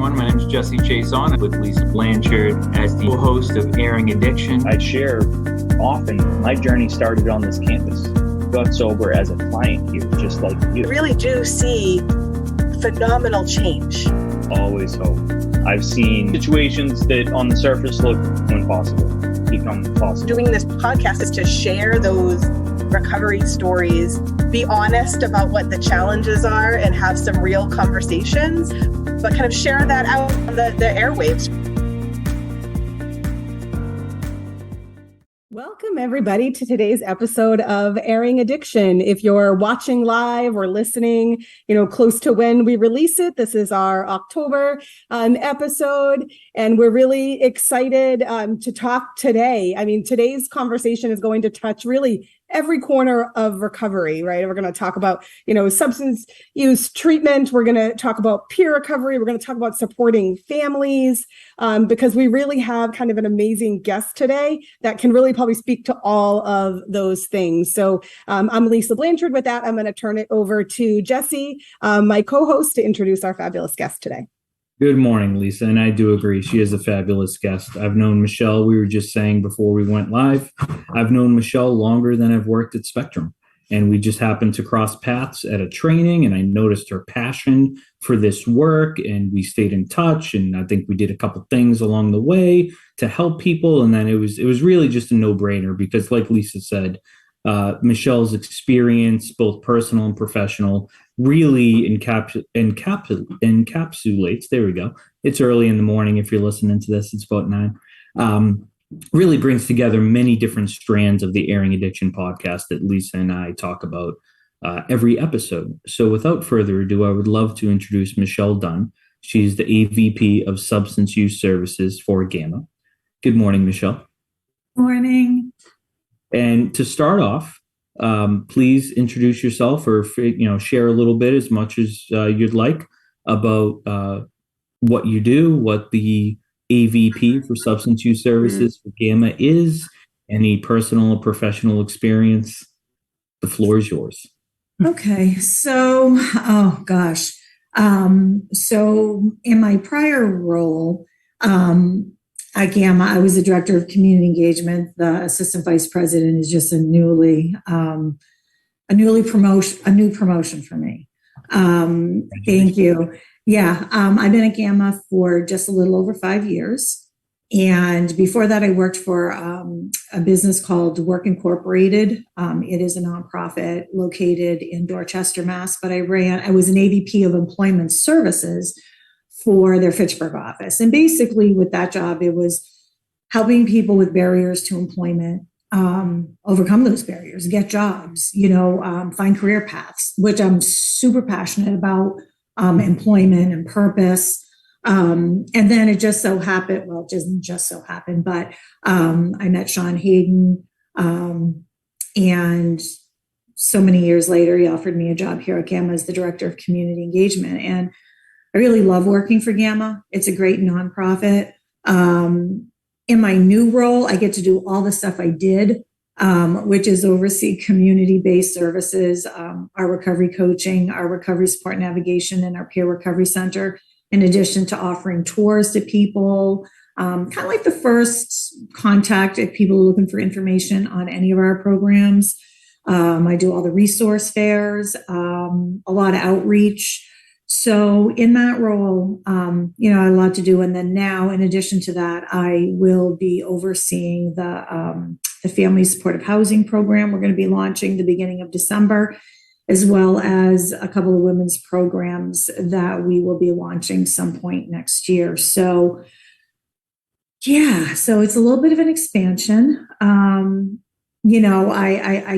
everyone. My name is Jesse Chason with Lisa Blanchard as the host of Airing Addiction. I share often my journey started on this campus. Got sober as a client here, just like you. I really do see phenomenal change. Always hope. I've seen situations that on the surface look impossible become possible. Doing this podcast is to share those recovery stories, be honest about what the challenges are and have some real conversations, but kind of share that out on the airwaves. Welcome, everybody, to today's episode of Airing Addiction. If you're watching live or listening, close to when we release it, this is our October episode, and we're really excited to talk today. I mean, today's conversation is going to touch really every corner of recovery, right? We're going to talk about, substance use treatment. We're going to talk about peer recovery. We're going to talk about supporting families, because we really have kind of an amazing guest today that can really probably speak to all of those things. So I'm Lisa Blanchard. With that, I'm going to turn it over to Jesse, my co-host, to introduce our fabulous guest today. Good morning, Lisa, and I do agree. She is a fabulous guest. I've known Michelle, we were just saying before we went live, I've known Michelle longer than I've worked at Spectrum, and we just happened to cross paths at a training, and I noticed her passion for this work, and we stayed in touch, and I think we did a couple things along the way to help people, and then it was really just a no-brainer because, like Lisa said, Michelle's experience, both personal and professional, really encapsulates, there we go. It's early in the morning. If you're listening to this, it's about 9. Really brings together many different strands of the Airing Addiction podcast that Lisa and I talk about every episode. So without further ado, I would love to introduce Michelle Dunn. She's the AVP of Substance Use Services for GAAMHA. Good morning, Michelle. Morning. And to start off, please introduce yourself, or share a little bit, as much as you'd like, about what you do, what the AVP for Substance Use Services for GAAMHA is, any personal or professional experience. The floor is yours. Okay, so so in my prior role at GAAMHA, I was the director of community engagement. The assistant vice president is just a new promotion for me. Thank you. Yeah, I've been at GAAMHA for just a little over 5 years, and before that, I worked for a business called Work Incorporated. It is a nonprofit located in Dorchester, Mass. But I was an AVP of Employment Services for their Fitchburg office. And basically with that job, it was helping people with barriers to employment, overcome those barriers, get jobs, find career paths, which I'm super passionate about, employment and purpose. And then it just so happened, well, it doesn't just so happen, but I met Sean Hayden, and so many years later, he offered me a job here at GAAMHA as the director of community engagement. And I really love working for GAAMHA. It's a great nonprofit. In my new role, I get to do all the stuff I did, which is oversee community-based services, our recovery coaching, our recovery support navigation, and our peer recovery center, in addition to offering tours to people, kind of like the first contact if people are looking for information on any of our programs. I do all the resource fairs, a lot of outreach. So in that role, I had a lot to do. And then now, in addition to that, I will be overseeing the Family Supportive Housing Program we're going to be launching the beginning of December, as well as a couple of women's programs that we will be launching some point next year. So, yeah, so it's a little bit of an expansion. I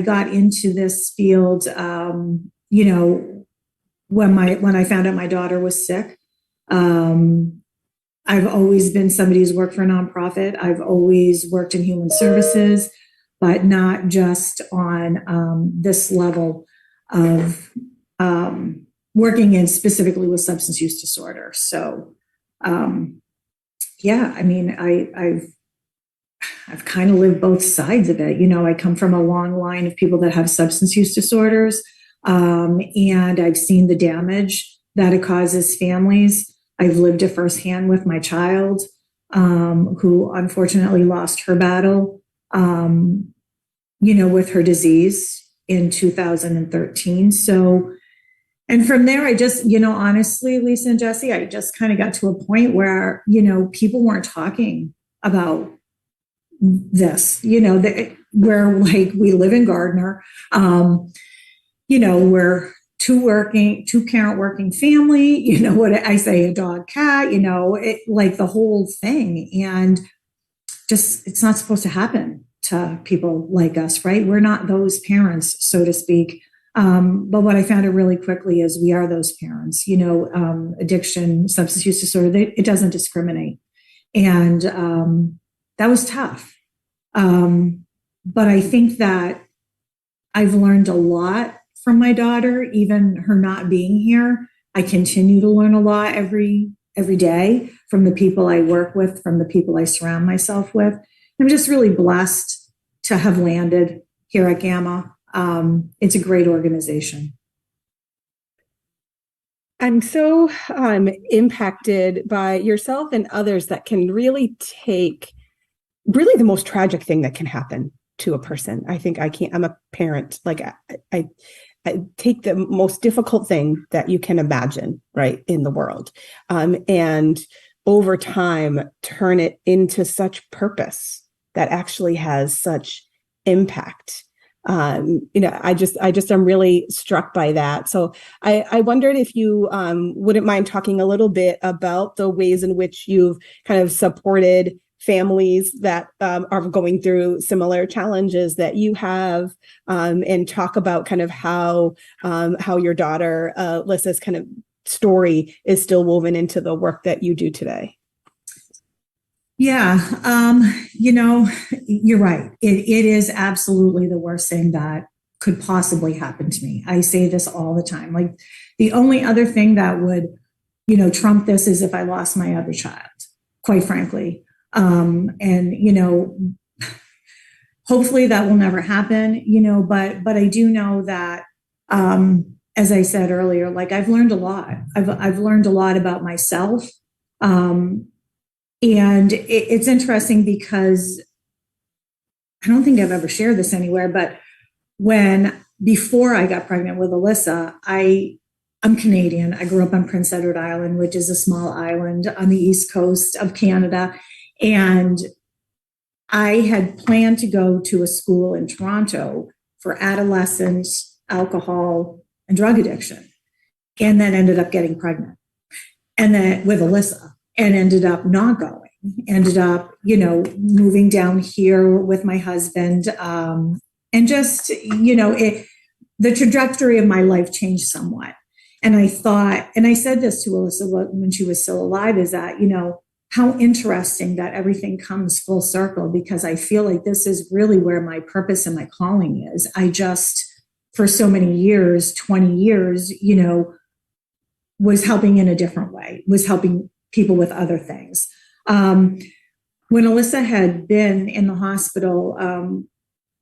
got into this field, when I found out my daughter was sick. I've always been somebody who's worked for a nonprofit. I've always worked in human services, but not just on this level of working in specifically with substance use disorder. So, I've kind of lived both sides of it. I come from a long line of people that have substance use disorders. And I've seen the damage that it causes families. I've lived it firsthand with my child, who unfortunately lost her battle, with her disease in 2013. So, and from there, I just, honestly, Lisa and Jesse, I just kind of got to a point where, people weren't talking about this, where like we live in Gardner, we're two parent working family, what I say, a dog, cat, like the whole thing. And just, it's not supposed to happen to people like us, right? We're not those parents, so to speak. But what I found out really quickly is we are those parents, addiction, substance use disorder, it doesn't discriminate. And that was tough. But I think that I've learned a lot from my daughter, even her not being here. I continue to learn a lot every day from the people I work with, from the people I surround myself with. I'm just really blessed to have landed here at GAAMHA. It's a great organization. I'm so impacted by yourself and others that can really take really the most tragic thing that can happen to a person. I think I'm a parent. Like I take the most difficult thing that you can imagine, right, in the world. And over time, turn it into such purpose that actually has such impact. I'm really struck by that. So I wondered if you wouldn't mind talking a little bit about the ways in which you've kind of supported families that are going through similar challenges that you have, and talk about kind of how your daughter Lissa's kind of story is still woven into the work that you do today. Yeah, you're right. It is absolutely the worst thing that could possibly happen to me. I say this all the time. Like the only other thing that would, trump this is if I lost my other child, quite frankly. Hopefully that will never happen, but I do know that, as I said earlier, like I've learned a lot. I've learned a lot about myself. And it's interesting because I don't think I've ever shared this anywhere, but before I got pregnant with Alyssa, I'm Canadian. I grew up on Prince Edward Island, which is a small island on the east coast of Canada. And I had planned to go to a school in Toronto for adolescents, alcohol, and drug addiction, and then ended up getting pregnant. And then with Alyssa, and ended up not going, ended up, moving down here with my husband. And just, the trajectory of my life changed somewhat. And I thought, and I said this to Alyssa when she was still alive, is that, how interesting that everything comes full circle, because I feel like this is really where my purpose and my calling is. I just, for so many years, 20 years, was helping in a different way, was helping people with other things. When Alyssa had been in the hospital,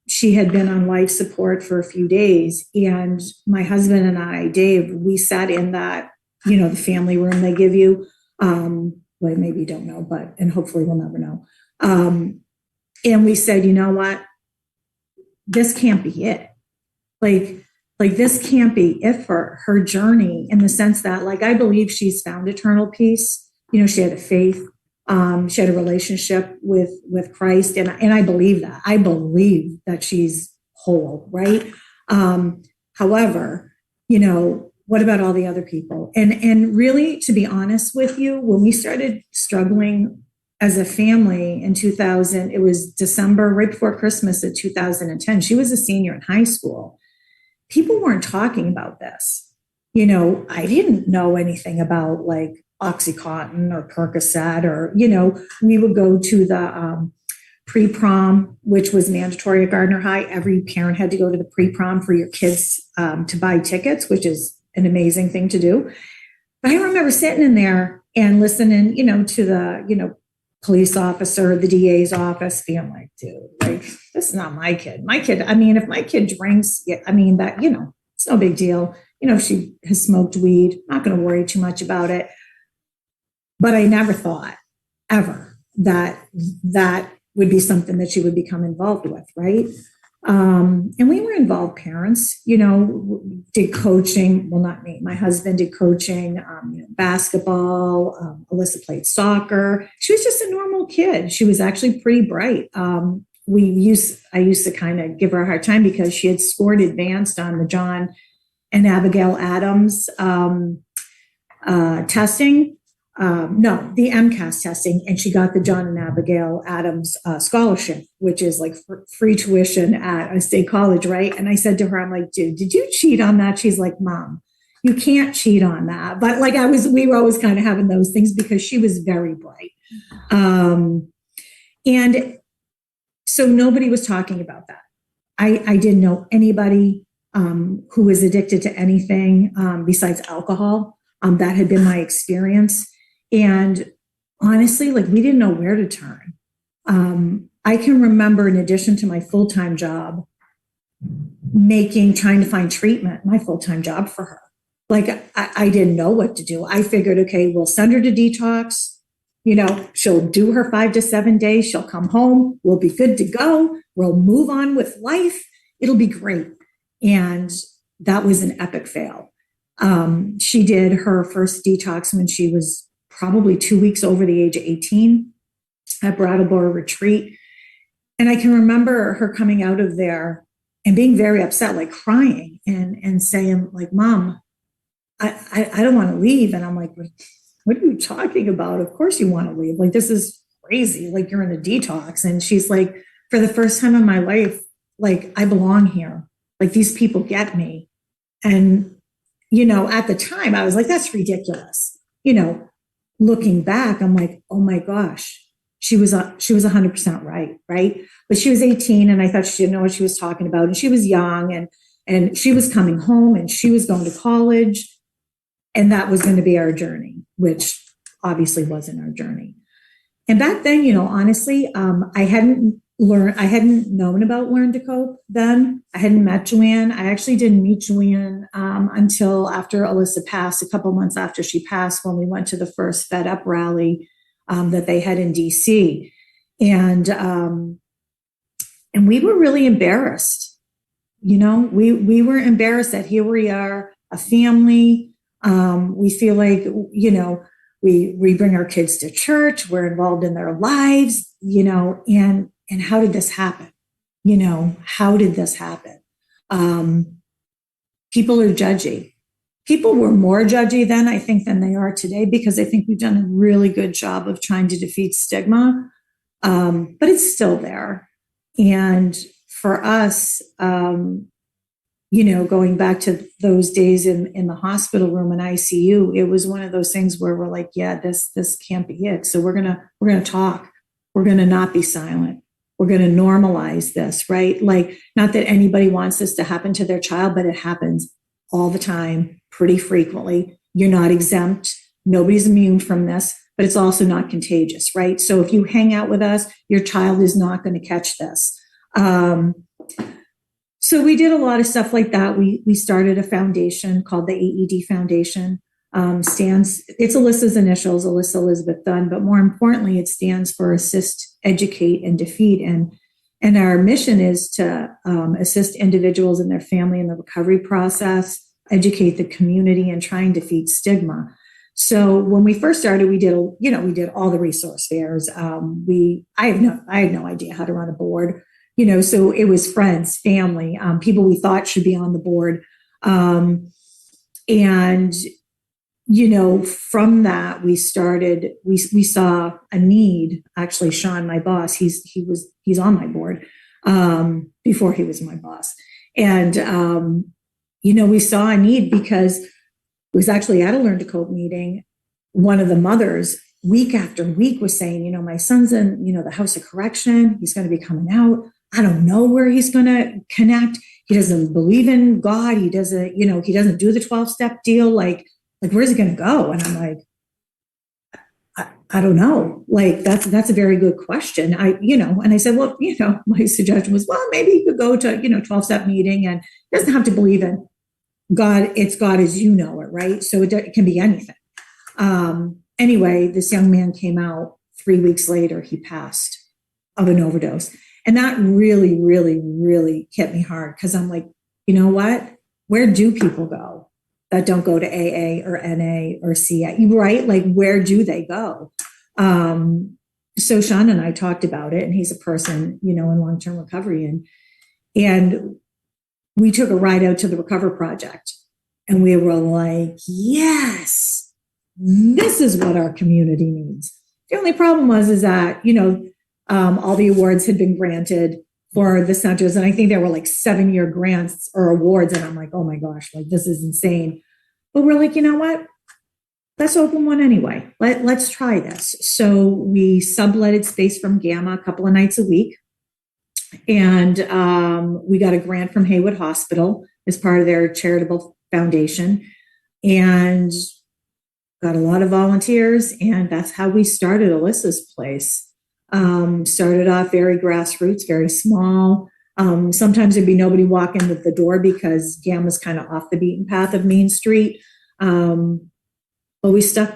she had been on life support for a few days, and my husband and I, Dave, we sat in that, the family room they give you. Well, maybe you don't know, and hopefully we'll never know. And we said, you know what? This can't be it. Like this can't be it for her journey, in the sense that, like, I believe she's found eternal peace. She had a faith. She had a relationship with Christ. And I believe that. I believe that she's whole, right? However, what about all the other people? And really, to be honest with you, when we started struggling as a family in 2000, it was December, right before Christmas of 2010. She was a senior in high school. People weren't talking about this. I didn't know anything about like Oxycontin or Percocet, or, we would go to the pre-prom, which was mandatory at Gardner High. Every parent had to go to the pre-prom for your kids to buy tickets, which is an amazing thing to do. But I remember sitting in there and listening, to the, police officer, the DA's office, being like, dude, like, this is not my kid. My kid, if my kid drinks, that, it's no big deal. She has smoked weed, not going to worry too much about it. But I never thought ever that would be something that she would become involved with, right? And we were involved parents, did coaching. Well, not me. My husband did coaching, basketball. Alyssa played soccer. She was just a normal kid. She was actually pretty bright. I used to kind of give her a hard time because she had scored advanced on the John and Abigail Adams testing. The MCAS testing, and she got the John and Abigail Adams scholarship, which is like free tuition at a state college, right? And I said to her, I'm like, dude, did you cheat on that? She's like, Mom, you can't cheat on that. But like we were always kind of having those things because she was very bright. And so nobody was talking about that. I didn't know anybody who was addicted to anything besides alcohol. That had been my experience. And honestly, like we didn't know where to turn. I can remember, in addition to my full-time job, trying to find treatment, my full-time job for her. Like I didn't know what to do. I figured, okay, we'll send her to detox. She'll do her 5 to 7 days. She'll come home. We'll be good to go. We'll move on with life. It'll be great. And that was an epic fail. She did her first detox when she was probably 2 weeks over the age of 18 at Brattleboro Retreat. And I can remember her coming out of there and being very upset, like crying and saying like, Mom, I don't want to leave. And I'm like, what are you talking about? Of course you want to leave. Like, this is crazy. Like, you're in a detox. And she's like, for the first time in my life, like, I belong here. Like, these people get me. And at the time I was like, that's ridiculous. Looking back, I'm like, oh my gosh, she was 100% right. Right. But she was 18 and I thought she didn't know what she was talking about. And she was young and she was coming home and she was going to college, and that was going to be our journey, which obviously wasn't our journey. And back then, honestly, I hadn't known about Learn to Cope then. I hadn't met Joanne. I actually didn't meet Joanne until after Alyssa passed, a couple months after she passed, when we went to the first Fed Up rally that they had in DC. And we were really embarrassed. We were embarrassed that here we are, a family. We feel like, we bring our kids to church, we're involved in their lives, and how did this happen? How did this happen? People are judgy. People were more judgy then, I think, than they are today, because I think we've done a really good job of trying to defeat stigma. But it's still there. And for us, going back to those days in the hospital room in ICU, it was one of those things where we're like, yeah, this can't be it. So we're gonna talk. We're gonna not be silent. We're gonna normalize this, right? Like, not that anybody wants this to happen to their child, but it happens all the time, pretty frequently. You're not exempt. Nobody's immune from this, but it's also not contagious, right? So if you hang out with us, your child is not going to catch this. So we did a lot of stuff like that. We started a foundation called the AED Foundation. It's Alyssa's initials, Alyssa Elizabeth Dunn, but more importantly, it stands for Assist, Educate, and Defeat. And our mission is to assist individuals and their family in the recovery process, educate the community, and try and defeat stigma. So when we first started, we did all the resource fairs. I had no idea how to run a board. So it was friends, family, people we thought should be on the board. From that, we saw a need. Actually, Sean, my boss, he's on my board, before he was my boss. And, we saw a need because it was actually at a Learn to Cope meeting. One of the mothers, week after week, was saying, my son's in, the House of Correction. He's going to be coming out. I don't know where he's going to connect. He doesn't believe in God. He doesn't, he doesn't do the 12-step deal. Like, where's he going to go? And I'm like, I don't know. Like, that's a very good question. And I said, well, my suggestion was, well, maybe he could go to, 12-step meeting, and he doesn't have to believe in God. It's God as you know it, right? So it can be anything. Anyway, this young man came out 3 weeks later, he passed of an overdose. And that really, really, really hit me hard because I'm like, you know what? Where do people go that don't go to AA or NA or CA, right? Like, where do they go? So Sean and I talked about it, and he's a person, in long-term recovery. And we took a ride out to the Recover Project, and we were like, yes, this is what our community needs. The only problem is that, all the awards had been granted for the centers. And I think there were like 7-year grants or awards. And I'm like, oh my gosh, like this is insane. But we're like, you know what? Let's open one anyway. Let's try this. So we subletted space from GAAMHA a couple of nights a week. And we got a grant from Haywood Hospital as part of their charitable foundation. And got a lot of volunteers. And that's how we started Alyssa's place. Started off very grassroots, very small. Sometimes there'd be nobody walking at the door because GAAMHA's kind of off the beaten path of Main Street. But we stuck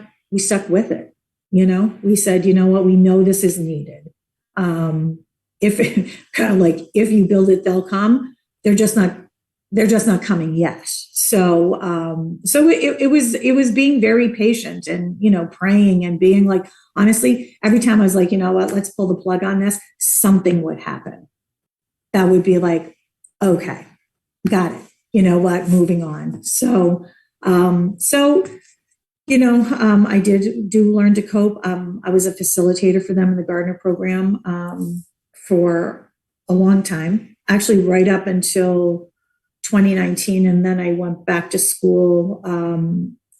with it. We said, you know what, we know this is needed. If kind of like, if you build it, they'll come. They're just not coming yet. So it was being very patient and, praying and being like, honestly, every time I was like, you know what, let's pull the plug on this, something would happen. That would be like, okay, got it. You know what, moving on. I did learn to cope. I was a facilitator for them in the Gardner program for a long time, actually right up until 2019. And then I went back to school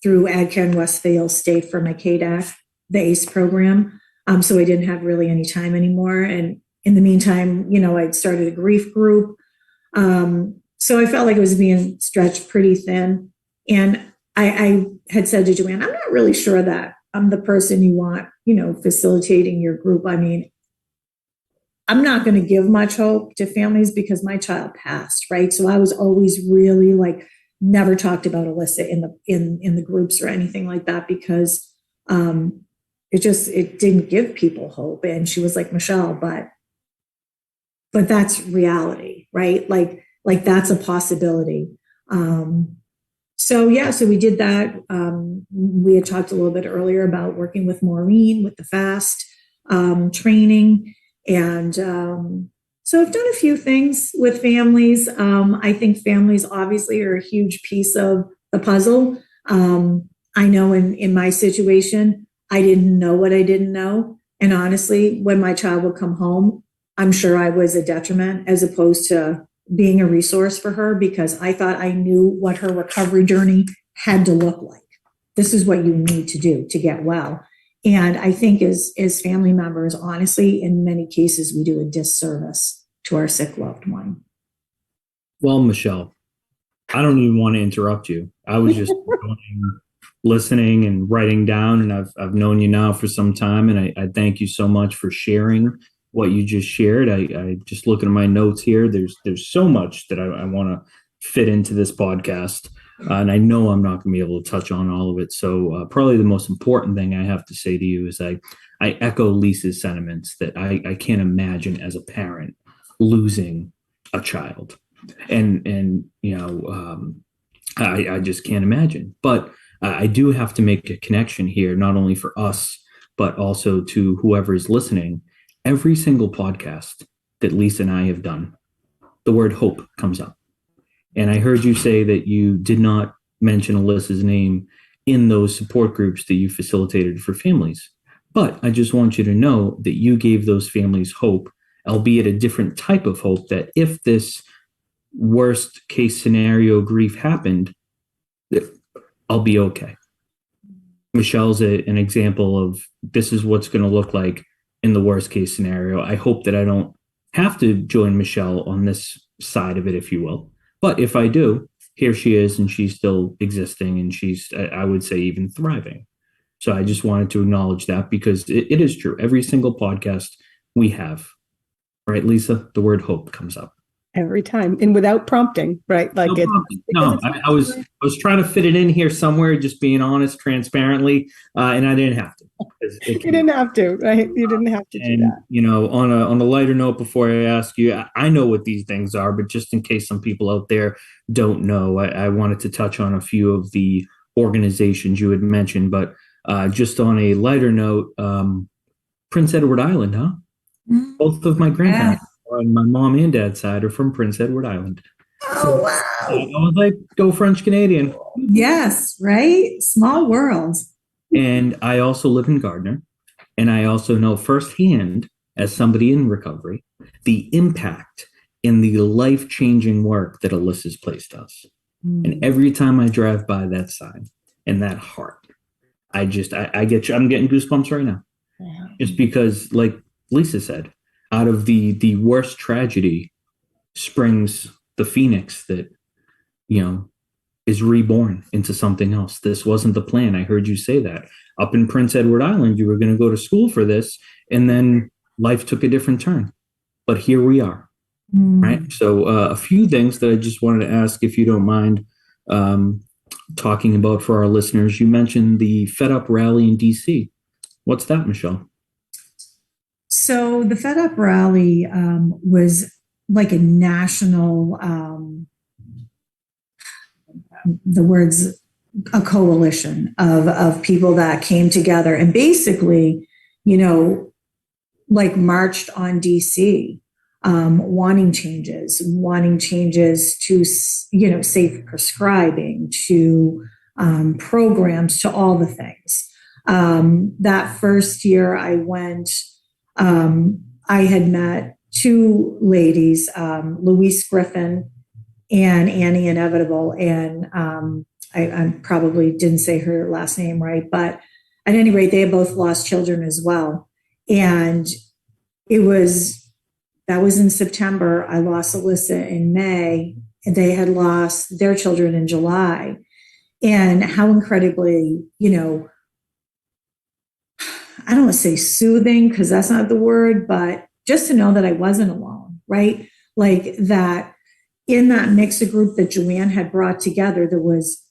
through ADCA in Westfield State for my KDAC, the ACE program. So I didn't have really any time anymore. And in the meantime, I'd started a grief group. So I felt like it was being stretched pretty thin. And I had said to Joanne, I'm not really sure that I'm the person you want, facilitating your group. I mean, I'm not going to give much hope to families because my child passed, right? So I was always really like, never talked about Alyssa in the groups or anything like that because it didn't give people hope. And she was like, Michelle, but that's reality, right? Like that's a possibility. So we did that. We had talked a little bit earlier about working with Maureen with the FAST training. And so I've done a few things with families. I think families obviously are a huge piece of the puzzle. I know in my situation, I didn't know what I didn't know. And honestly, when my child would come home, I'm sure I was a detriment as opposed to being a resource for her because I thought I knew what her recovery journey had to look like. This is what you need to do to get well. And I think as family members, honestly, in many cases, we do a disservice to our sick loved one. Well, Michelle, I don't even want to interrupt you. I was just listening and writing down, and I've known you now for some time, and I thank you so much for sharing what you just shared. I just looking at my notes here. There's so much that I want to fit into this podcast. And I know I'm not going to be able to touch on all of it. So probably the most important thing I have to say to you is I echo Lisa's sentiments that I can't imagine as a parent losing a child. And I just can't imagine. But I do have to make a connection here, not only for us, but also to whoever is listening. Every single podcast that Lisa and I have done, the word hope comes up. And I heard you say that you did not mention Alyssa's name in those support groups that you facilitated for families. But I just want you to know that you gave those families hope, albeit a different type of hope, that if this worst case scenario grief happened, I'll be okay. Michelle's an example of this is what's going to look like in the worst case scenario. I hope that I don't have to join Michelle on this side of it, if you will. But if I do, here she is, and she's still existing, and she's, I would say, even thriving. So I just wanted to acknowledge that because it is true. Every single podcast we have, right, Lisa, the word hope comes up. Every time, and without prompting, right? Like No problem. No, I was trying to fit it in here somewhere, just being honest, transparently, and I didn't have to. You didn't have to, right? You didn't have to do that. You know, on a lighter note, before I ask you, I know what these things are, but just in case some people out there don't know, I wanted to touch on a few of the organizations you had mentioned. But just on a lighter note, Prince Edward Island, huh? Both of my grandparents on my mom and dad's side are from Prince Edward Island. Oh, wow. I was like, go French Canadian. Yes, right? Small world. And I also live in Gardner. And I also know firsthand, as somebody in recovery, the impact in the life-changing work that Alyssa's place does. And every time I drive by that sign and that heart, I'm getting goosebumps right now. Yeah. Just because, like Lisa said, out of the worst tragedy springs the phoenix that, you know, is reborn into something else. This wasn't the plan. I heard you say that. Up in Prince Edward Island, you were going to go to school for this, and then life took a different turn. But here we are, right? So a few things that I just wanted to ask, if you don't mind talking about for our listeners. You mentioned the Fed Up rally in D.C. What's that, Michelle? So the Fed Up rally was like a national, a coalition of people that came together and basically, you know, like marched on DC, wanting changes to, you know, safe prescribing, to programs, to all the things. That first year I went, I had met two ladies, Louise Griffin and Annie Inevitable. And I probably didn't say her last name right, but at any rate, they had both lost children as well. And that was in September. I lost Alyssa in May, and they had lost their children in July. And how incredibly, you know, I don't want to say soothing, because that's not the word, but just to know that I wasn't alone, right? Like that in that mixed group that Joanne had brought together, there was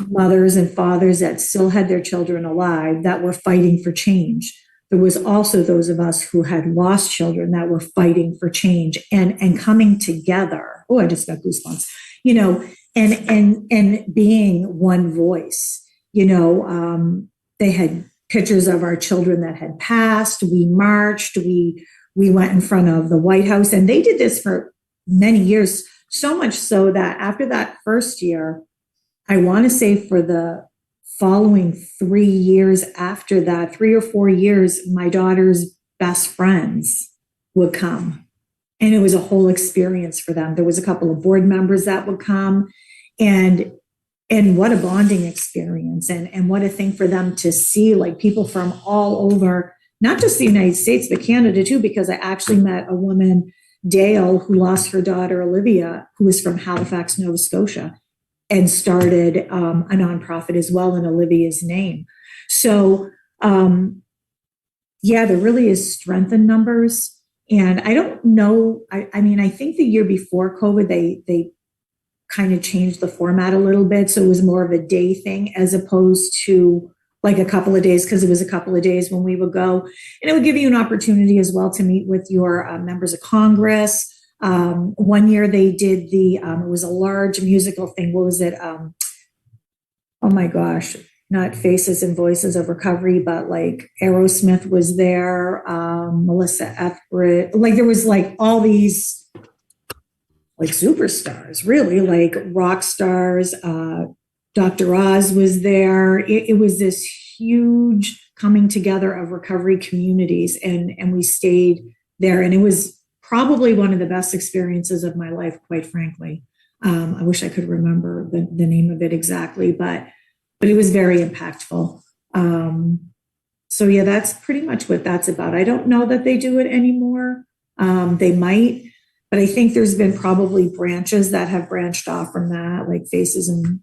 mothers and fathers that still had their children alive that were fighting for change. There was also those of us who had lost children that were fighting for change and coming together. Oh, I just got goosebumps, you know, and being one voice, you know. They had pictures of our children that had passed. We marched, we went in front of the White House, and they did this for many years, so much so that after that first year, I want to say for the following 3 years after that, 3 or 4 years, my daughter's best friends would come. And it was a whole experience for them. There was a couple of board members that would come, and what a bonding experience, and what a thing for them to see, like people from all over, not just the United States, but Canada too, because I actually met a woman, Dale, who lost her daughter, Olivia, who was from Halifax, Nova Scotia, and started a nonprofit as well in Olivia's name. So, yeah, there really is strength in numbers. And I don't know, I mean, I think the year before COVID, they kind of changed the format a little bit. So it was more of a day thing as opposed to like a couple of days, because it was a couple of days when we would go. And it would give you an opportunity as well to meet with your members of Congress. One year they did it was a large musical thing. What was it? Oh my gosh, not Faces and Voices of Recovery, but like Aerosmith was there, Melissa Etheridge, like there was like all these like superstars, really, like rock stars. Dr. Oz was there. It was this huge coming together of recovery communities, and we stayed there. And it was probably one of the best experiences of my life, quite frankly. I wish I could remember the name of it exactly, but it was very impactful. So yeah, that's pretty much what that's about. I don't know that they do it anymore. They might, but I think there's been probably branches that have branched off from that, like Faces and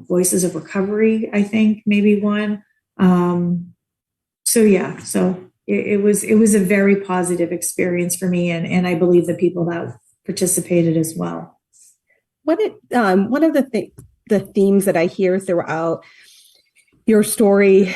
Voices of Recovery, I think maybe one. So yeah, so it was a very positive experience for me, and I believe the people that participated as well. One of the themes that I hear throughout your story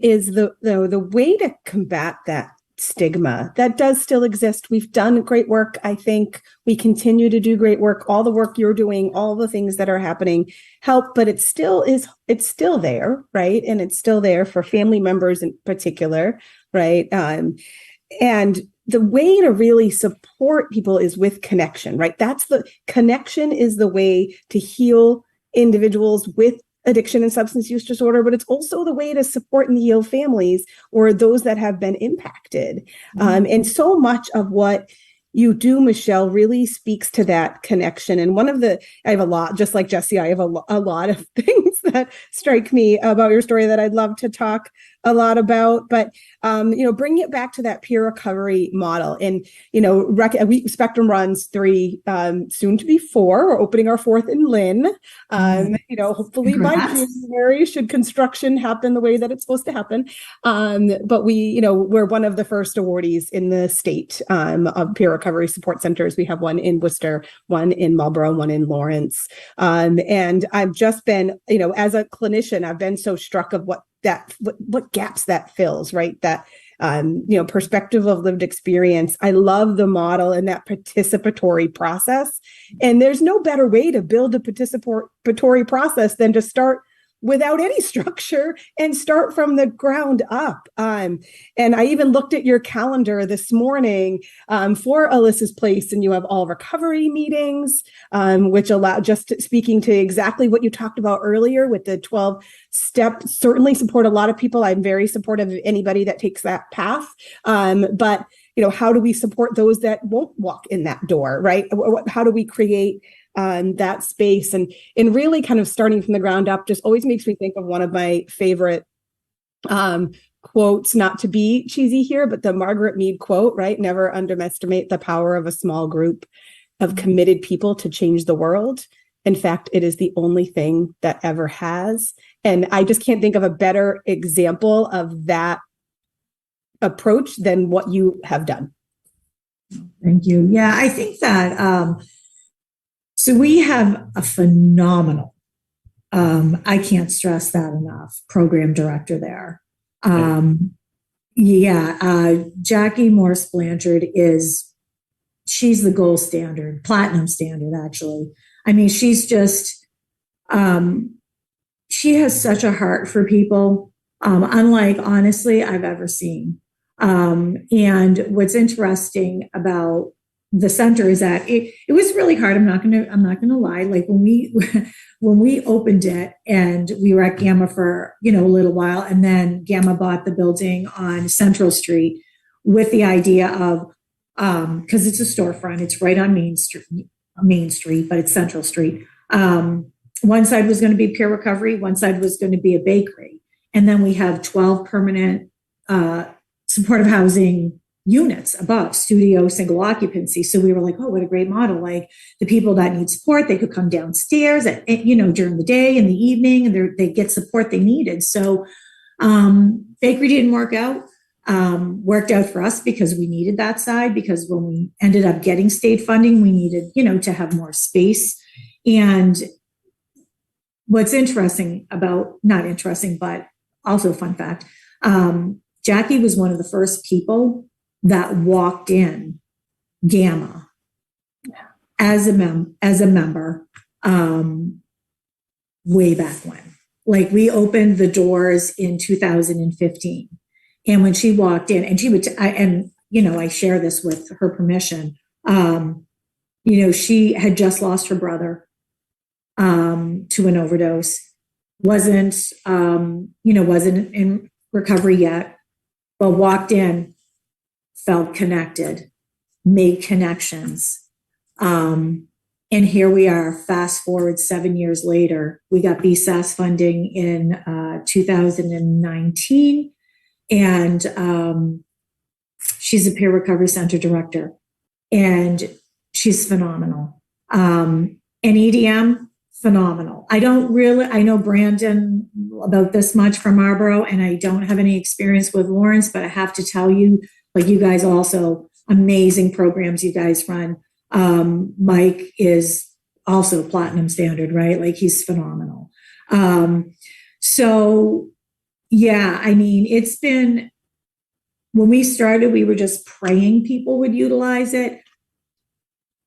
is the way to combat that stigma that does still exist. We've done great work. I think we continue to do great work. All the work you're doing, all the things that are happening help, but it's still there, right? And it's still there for family members in particular, right? And the way to really support people is with connection, right? Connection is the way to heal individuals with addiction and substance use disorder, but it's also the way to support and heal families or those that have been impacted. And so much of what you do, Michelle, really speaks to that connection. And I have a lot, just like Jesse, I have a lot of things that strike me about your story that I'd love to talk a lot about, but bring it back to that peer recovery model. And Spectrum runs 3, soon to be 4. We're opening our 4th in Lynn. Hopefully Congrats. by January, should construction happen the way that it's supposed to happen. But we're one of the first awardees in the state of peer recovery support centers. We have one in Worcester, one in Marlborough, one in Lawrence. And I've just been, as a clinician, I've been so struck of what gaps that fills, right? That, perspective of lived experience. I love the model and that participatory process. And there's no better way to build a participatory process than to start without any structure and start from the ground up. And I even looked at your calendar this morning for Alyssa's Place, and you have all recovery meetings, which allow, just speaking to exactly what you talked about earlier with the 12 steps, certainly support a lot of people. I'm very supportive of anybody that takes that path. But how do we support those that won't walk in that door, right? How do we create that space, and really kind of starting from the ground up just always makes me think of one of my favorite quotes, not to be cheesy here, but the Margaret Mead quote, right? Never underestimate the power of a small group of committed people to change the world. In fact, it is the only thing that ever has. And I just can't think of a better example of that approach than what you have done. Thank you. Yeah, I think that so we have a phenomenal, I can't stress that enough, program director there. Jackie Morse Blanchard she's the gold standard, platinum standard, actually. I mean, she's just, she has such a heart for people, unlike, honestly, I've ever seen. And what's interesting about the center is that it was really hard. I'm not gonna lie. Like when we opened it, and we were at GAAMHA for a little while, and then GAAMHA bought the building on Central Street with the idea of because it's a storefront, it's right on Main Street, but it's Central Street. One side was going to be peer recovery, one side was going to be a bakery, and then we have 12 permanent supportive housing units above, studio, single occupancy. So we were like, oh, what a great model. Like the people that need support, they could come downstairs during the day, in the evening, and they get support they needed. So bakery didn't work out. Worked out for us because we needed that side, because when we ended up getting state funding, we needed, to have more space. And what's not interesting, but also a fun fact, Jackie was one of the first people that walked in GAAMHA as a member way back when. Like we opened the doors in 2015. And when she walked in, and she would, I share this with her permission, she had just lost her brother to an overdose, wasn't in recovery yet, but walked in, felt connected, made connections. And here we are, fast forward 7 years later, we got BSAS funding in 2019. And she's a peer recovery center director, and she's phenomenal. And EDM, phenomenal. I know Brandon about this much from Marlborough, and I don't have any experience with Lawrence, but I have to tell you, like you guys also, amazing programs you guys run. Mike is also platinum standard, right? Like he's phenomenal. So yeah, I mean, it's been, when we started, we were just praying people would utilize it.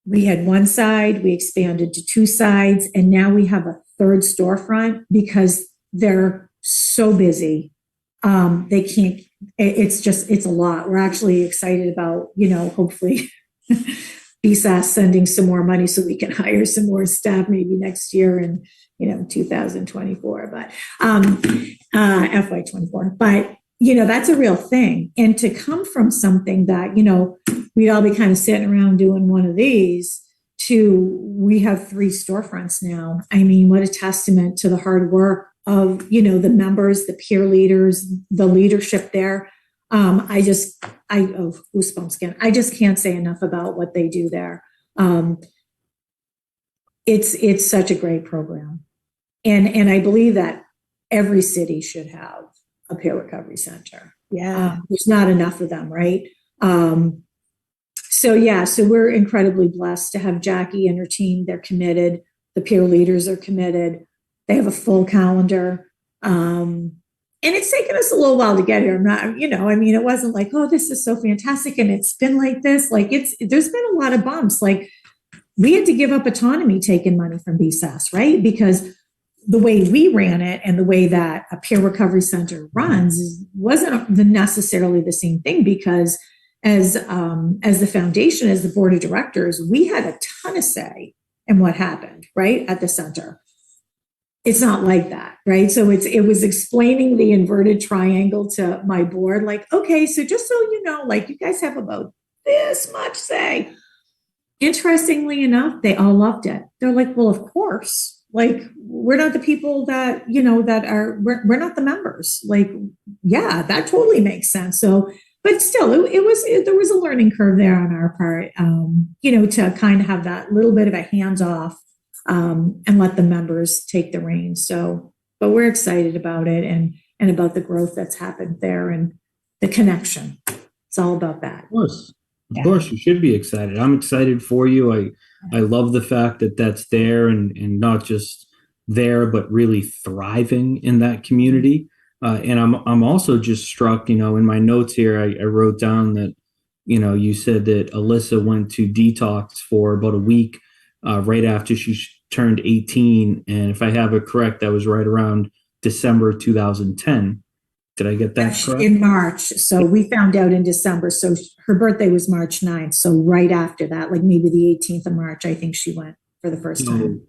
We had one side, we expanded to two sides, and now we have a third storefront because they're so busy. They can't, it's a lot. We're actually excited about, hopefully BSAS sending some more money so we can hire some more staff maybe next year in, 2024, but FY24. But, that's a real thing. And to come from something that, we'd all be kind of sitting around doing one of these to we have 3 storefronts now. I mean, what a testament to the hard work of, the members, the peer leaders, the leadership there. Goosebumps again. I just can't say enough about what they do there. It's such a great program. And I believe that every city should have a peer recovery center. Yeah. There's not enough of them, right? So we're incredibly blessed to have Jackie and her team. They're committed. The peer leaders are committed. They have a full calendar. And it's taken us a little while to get here. I'm not, it wasn't like, oh, this is so fantastic. And it's been like this. Like there's been a lot of bumps. Like we had to give up autonomy taking money from BSAS, right? Because the way we ran it and the way that a peer recovery center runs wasn't necessarily the same thing, because as the foundation, as the board of directors, we had a ton of say in what happened, right, at the center. It's not like that, right? So it was explaining the inverted triangle to my board, like, okay, so just so you know, like you guys have about this much say. Interestingly enough, they all loved it. They're like, well, of course. Like, we're not the people that, we're not the members. Like, yeah, that totally makes sense. So, but still, there was a learning curve there on our part, to kind of have that little bit of a hands off and let the members take the reins. So, but we're excited about it and about the growth that's happened there and the connection. It's all about that. Of course, you should be excited. I'm excited for you. I love the fact that that's there and not just there, but really thriving in that community. And I'm also just struck, in my notes here, I wrote down that, you said that Alyssa went to detox for about a week right after she turned 18. And if I have it correct, that was right around December 2010. Did I get that correct? In March. So we found out in December. So her birthday was March 9th. So right after that, like maybe the 18th of March, I think she went for the first time.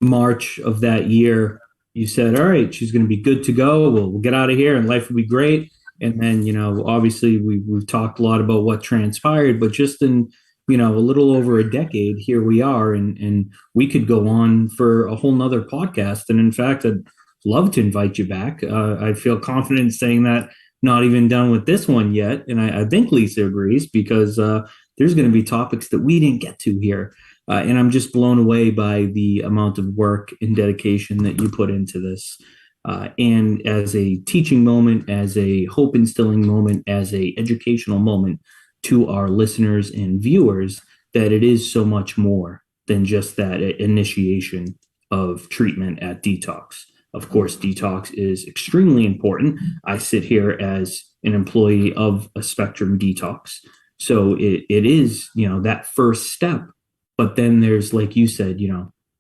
March of that year, you said, all right, she's going to be good to go. We'll get out of here and life will be great. And then, obviously we've talked a lot about what transpired, but just in, a little over a decade, here we are. And we could go on for a whole nother podcast. And in fact, I'd love to invite you back. I feel confident saying that, not even done with this one yet. And I think Lisa agrees, because there's going to be topics that we didn't get to here. And I'm just blown away by the amount of work and dedication that you put into this. And as a teaching moment, as a hope instilling moment, as a educational moment to our listeners and viewers, that it is so much more than just that initiation of treatment at detox. Of course, detox is extremely important. I sit here as an employee of a Spectrum Detox. So it is, that first step. But then there's, like you said,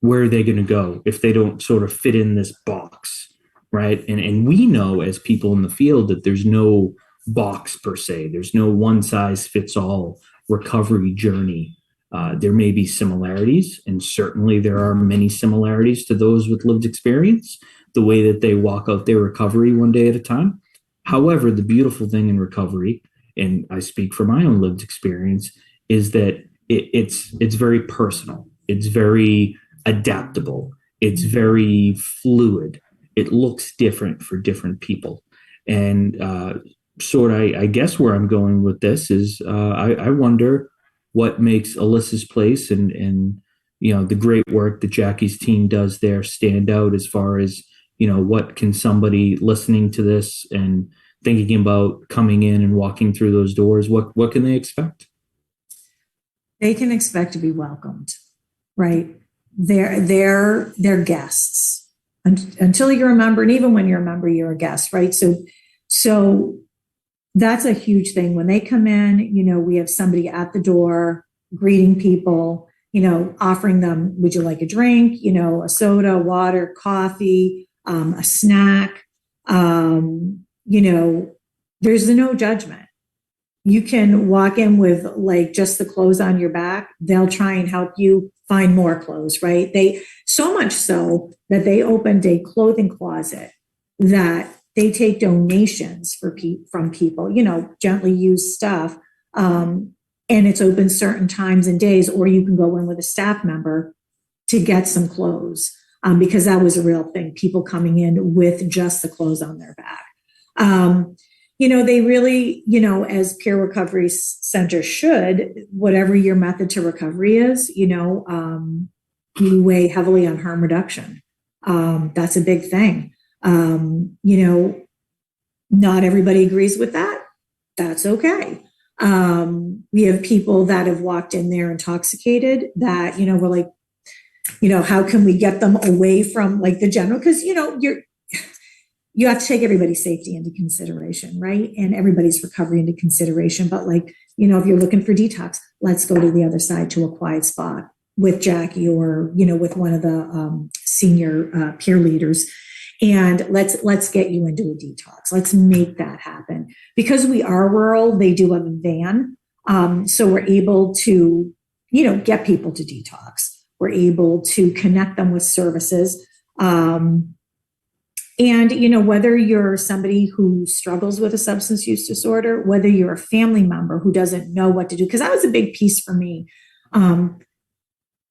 where are they going to go if they don't sort of fit in this box, right? And we know as people in the field that there's no box per se. There's no one size fits all recovery journey. There may be similarities, and certainly there are many similarities to those with lived experience, the way that they walk out their recovery one day at a time. However, the beautiful thing in recovery, and I speak from my own lived experience, is that it's very personal. It's very adaptable. It's very fluid. It looks different for different people. And I guess where I'm going with this is I wonder what makes Alyssa's place and the great work that Jackie's team does there stand out, as far as, what can somebody listening to this and thinking about coming in and walking through those doors, what can they expect? they can expect to be welcomed, right? They're guests until you're a member, and even when you're a member, you're a guest, right? So that's a huge thing. When they come in, we have somebody at the door greeting people, offering them, would you like a drink, a soda, water, coffee, a snack. There's no judgment. You can walk in with like just the clothes on your back. They'll try and help you find more clothes, right? So much so that they opened a clothing closet that they take donations from people, gently used stuff. And it's open certain times and days, or you can go in with a staff member to get some clothes, because that was a real thing. People coming in with just the clothes on their back. They really, as peer recovery centers should, whatever your method to recovery is, you weigh heavily on harm reduction. That's a big thing. Not everybody agrees with that. That's okay. We have people that have walked in there intoxicated that, we're like, how can we get them away from like the general? Because, you have to take everybody's safety into consideration, right? And everybody's recovery into consideration. But like, if you're looking for detox, let's go to the other side to a quiet spot with Jackie or, with one of the senior peer leaders. And let's get you into a detox. Let's make that happen. Because we are rural, they do have a van. So we're able to, get people to detox. We're able to connect them with services. And, whether you're somebody who struggles with a substance use disorder, whether you're a family member who doesn't know what to do, because that was a big piece for me,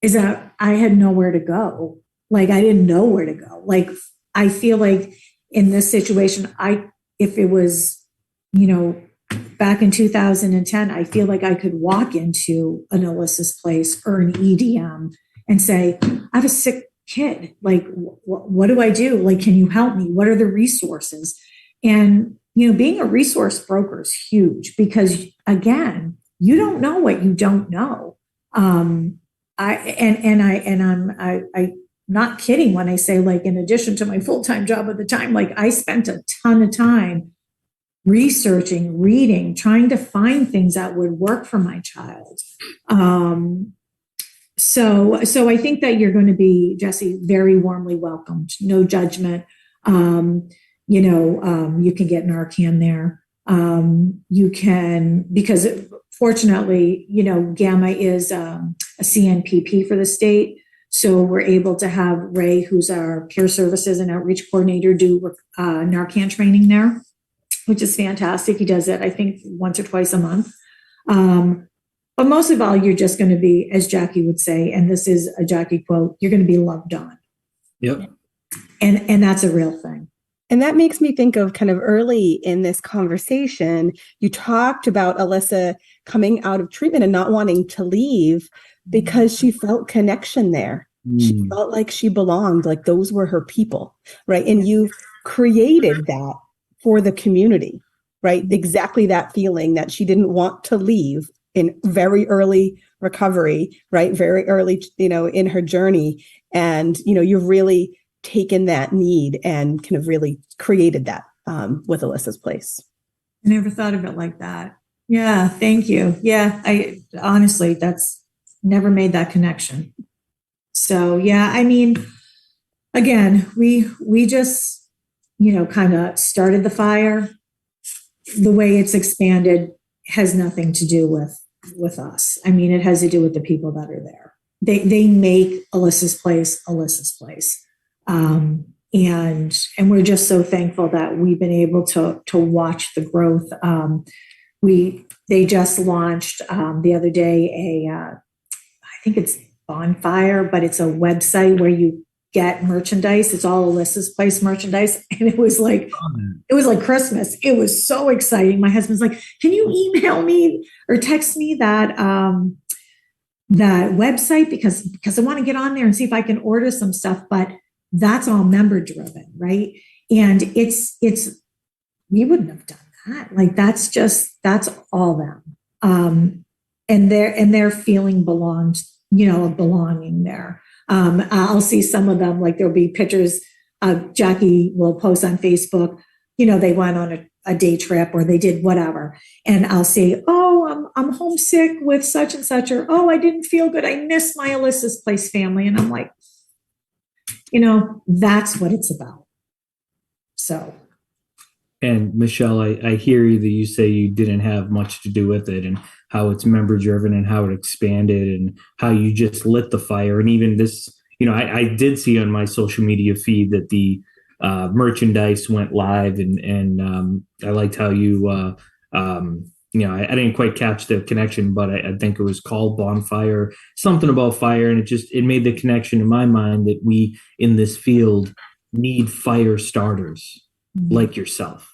is that I had nowhere to go. Like, I didn't know where to go. Like, I feel like in this situation, if it was, back in 2010, I feel like I could walk into an Alyssa's place or an EDM and say, I have a sick kid. Like, what do I do? Like, can you help me? What are the resources? And, being a resource broker is huge because, again, you don't know what you don't know. I'm not kidding when I say, like, in addition to my full-time job at the time, like, I spent a ton of time researching, reading, trying to find things that would work for my child. So I think that you're going to be, Jesse, very warmly welcomed. No judgment. You can get Narcan there. You can, because fortunately, GAAMHA is a CNPP for the state. So we're able to have Ray, who's our peer services and outreach coordinator, do Narcan training there, which is fantastic. He does it, I think, once or twice a month. But most of all, you're just going to be, as Jackie would say, and this is a Jackie quote, you're going to be loved on. Yep. And that's a real thing. And that makes me think of kind of early in this conversation, you talked about Alyssa coming out of treatment and not wanting to leave because she felt connection there. She felt like she belonged, like those were her people, right? And you've created that for the community, right? Exactly that feeling that she didn't want to leave in very early recovery, right? Very early, in her journey. And, you've really taken that need and kind of really created that with Alyssa's Place. I never thought of it like that. Yeah, thank you. Yeah, I honestly, that's never made that connection. So, yeah, I mean, again, we just, kind of started the fire. The way it's expanded has nothing to do with us. I mean, it has to do with the people that are there. They make Alyssa's Place. And we're just so thankful that we've been able to watch the growth. They just launched the other day I think it's Bonfire, but it's a website where you get merchandise. It's all Alyssa's Place merchandise. And it was like Christmas. It was so exciting. My husband's like, can you email me or text me that website? Because I want to get on there and see if I can order some stuff, but that's all member driven, right? And it's, we wouldn't have done that. Like, that's all them. and they're feeling belonging there. I'll see some of them, like there'll be pictures. Jackie will post on Facebook, they went on a day trip or they did whatever. And I'll say, oh, I'm homesick with such and such, or, oh, I didn't feel good. I miss my Alyssa's Place family. And I'm like, that's what it's about. So. And Michelle, I hear you that you say you didn't have much to do with it, and how it's member driven and how it expanded and how you just lit the fire. And even this, I did see on my social media feed that the merchandise went live, and I liked how you, I didn't quite catch the connection, but I think it was called Bonfire, something about fire. And it made the connection in my mind that we in this field need fire starters like yourself.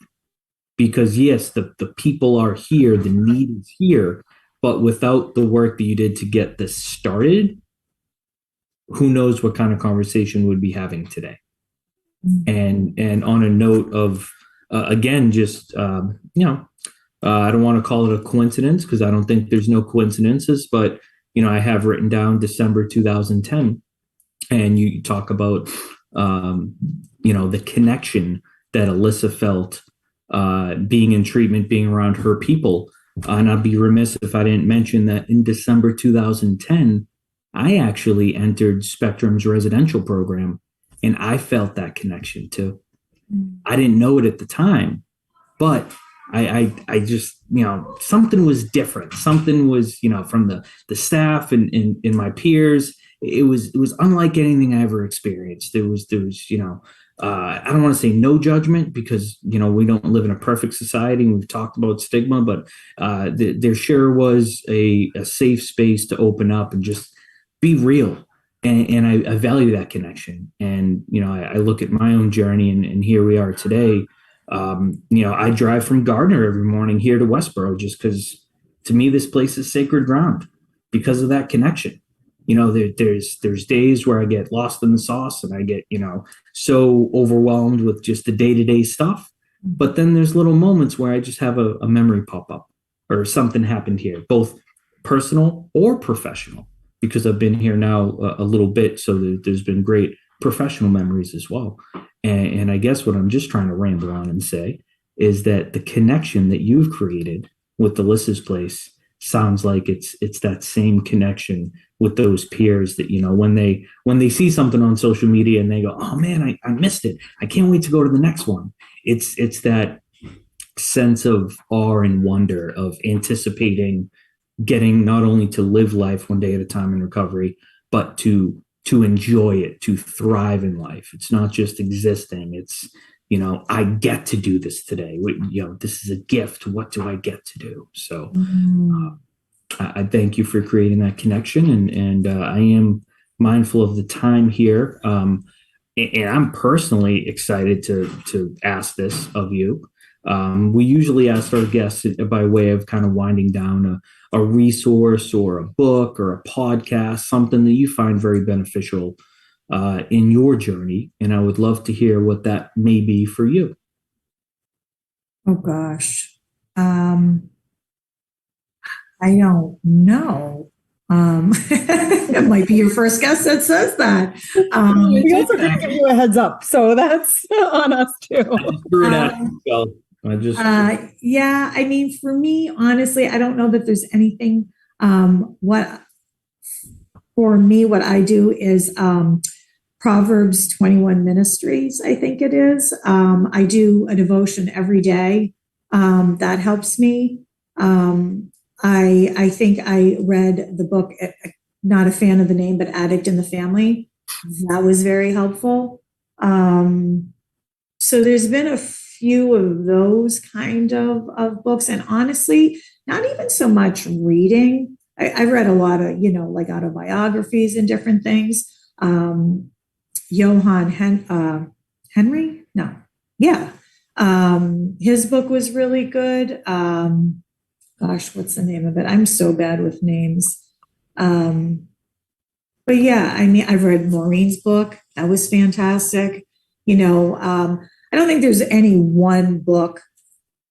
Because yes, the people are here, the need is here, but without the work that you did to get this started, who knows what kind of conversation we'd be having today. And on a note of, again, just, I don't want to call it a coincidence, because I don't think there's no coincidences, but, I have written down December 2010, and you talk about, the connection that Alyssa felt being in treatment, being around her people. And I'd be remiss if I didn't mention that in December 2010, I actually entered Spectrum's residential program, and I felt that connection too. I didn't know it at the time, but I just, something was different. Something was, from the staff and my peers. It was unlike anything I ever experienced. There was, I don't want to say no judgment, because, we don't live in a perfect society, and we've talked about stigma, but there sure was a safe space to open up and just be real. And I value that connection. And, I look at my own journey, and here we are today. I drive from Gardner every morning here to Westboro, just because to me, this place is sacred ground because of that connection. There's days where I get lost in the sauce, and I get, so overwhelmed with just the day-to-day stuff. But then there's little moments where I just have a memory pop up, or something happened here, both personal or professional, because I've been here now a little bit. So there's been great professional memories as well. And I guess what I'm just trying to ramble on and say is that the connection that you've created with Alyssa's Place sounds like it's that same connection with those peers that, when they see something on social media and they go, oh man, I missed it, I can't wait to go to the next one. It's that sense of awe and wonder of anticipating getting not only to live life one day at a time in recovery, but to enjoy it, to thrive in life. It's not just existing. It's, I get to do this today. This is a gift. What do I get to do? So I thank you for creating that connection. And I am mindful of the time here. And I'm personally excited to ask this of you. We usually ask our guests by way of kind of winding down a resource or a book or a podcast, something that you find very beneficial in your journey. And I would love to hear what that may be for you. Oh gosh. I don't know. It might be your first guest that says that. We also did give you a heads up, so that's on us too. Yeah, I mean, for me, honestly, I don't know that there's anything. What I do is Proverbs 21 Ministries, I think it is. I do a devotion every day. That helps me. I think I read the book, not a fan of the name, but Addict in the Family. That was very helpful. So there's been a few of those kind of books. And honestly, not even so much reading. I've read a lot of, like autobiographies and different things. Johann Henry? No. Yeah. His book was really good. Gosh, what's the name of it? I'm so bad with names. But yeah, I mean, I've read Maureen's book. That was fantastic. I don't think there's any one book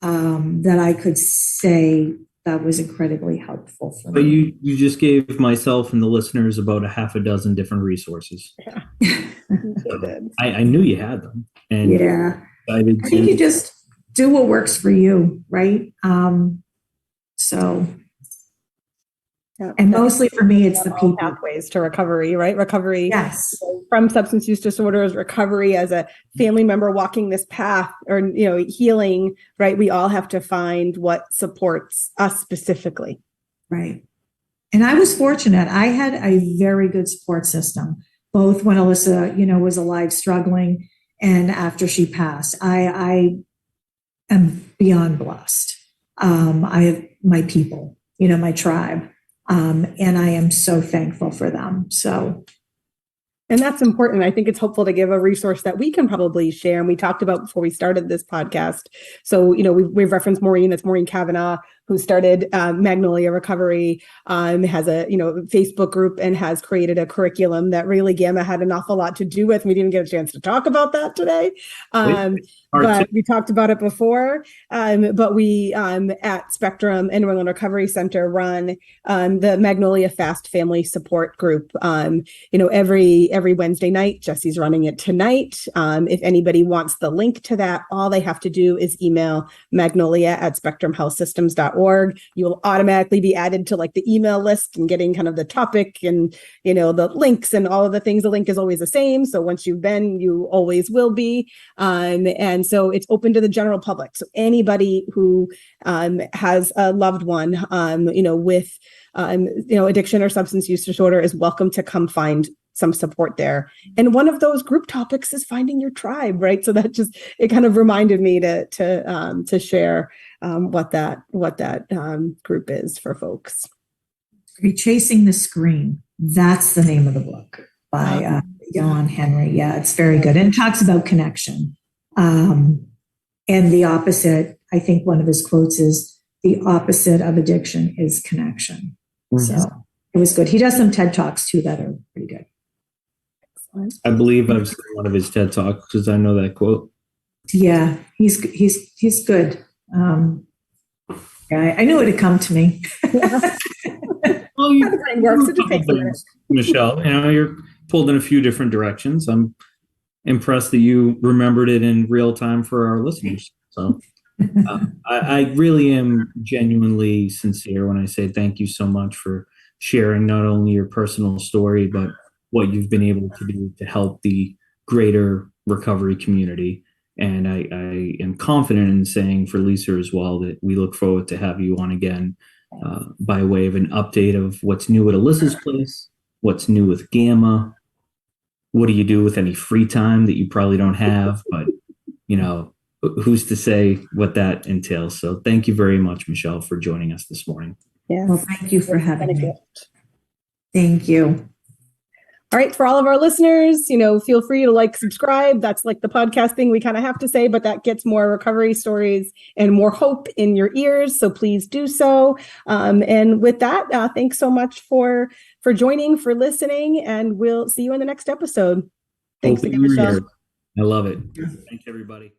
that I could say that was incredibly helpful for But me. you just gave myself and the listeners about a half a dozen different resources. I knew you had them. And Yeah. I think to you just do what works for you, right? So, Yeah. and mostly for me, it's the people. Pathways to recovery, right? Recovery Yes. from substance use disorders, recovery as a family member walking this path, or healing, right? We all have to find what supports us specifically. Right. And I was fortunate. I had a very good support system, both when Alyssa, was alive, struggling, and after she passed. I am beyond blessed. I have my people, my tribe. And I am so thankful for them. And that's important. I think it's helpful to give a resource that we can probably share. And we talked about before we started this podcast. So, we've referenced Maureen. That's Maureen Kavanaugh, who started Magnolia Recovery, has a Facebook group, and has created a curriculum that really GAAMHA had an awful lot to do with. We didn't get a chance to talk about that today, but we talked about it before. But we at Spectrum and New England Recovery Center run the Magnolia Fast Family Support Group. Every Wednesday night. Jesse's running it tonight. If anybody wants the link to that, all they have to do is email magnolia@spectrumhealthsystems.org. You will automatically be added to the email list and getting kind of the topic and, the links and all of the things. The link is always the same. So once you've been, you always will be. And so it's open to the general public. So anybody who has a loved one, with, addiction or substance use disorder is welcome to come find some support there. And one of those group topics is finding your tribe, right? So that it kind of reminded me to share what that group is for folks. Chasing the Scream. That's the name of the book by John Henry. Yeah, it's very good. And it talks about connection. And the opposite, I think one of his quotes is, the opposite of addiction is connection. Mm-hmm. So it was good. He does some TED Talks too that are pretty good. I believe I've seen one of his TED Talks because I know that quote. Yeah, he's good. I knew it had come to me. Well, Michelle, you're pulled in a few different directions. I'm impressed that you remembered it in real time for our listeners. So I really am genuinely sincere when I say thank you so much for sharing not only your personal story, but what you've been able to do to help the greater recovery community. And I am confident in saying for Lisa as well that we look forward to have you on again by way of an update of what's new at Alyssa's place, what's new with GAAMHA, what do you do with any free time that you probably don't have, but who's to say what that entails. So thank you very much, Michelle, for joining us this morning. Yeah. Well, thank you for having me. Thank you. All right. For all of our listeners, feel free to subscribe. That's the podcast thing we kind of have to say, but that gets more recovery stories and more hope in your ears. So please do so. And with that, thanks so much for joining, for listening, and we'll see you in the next episode. Thanks again, Michelle. I love it. Thanks, everybody.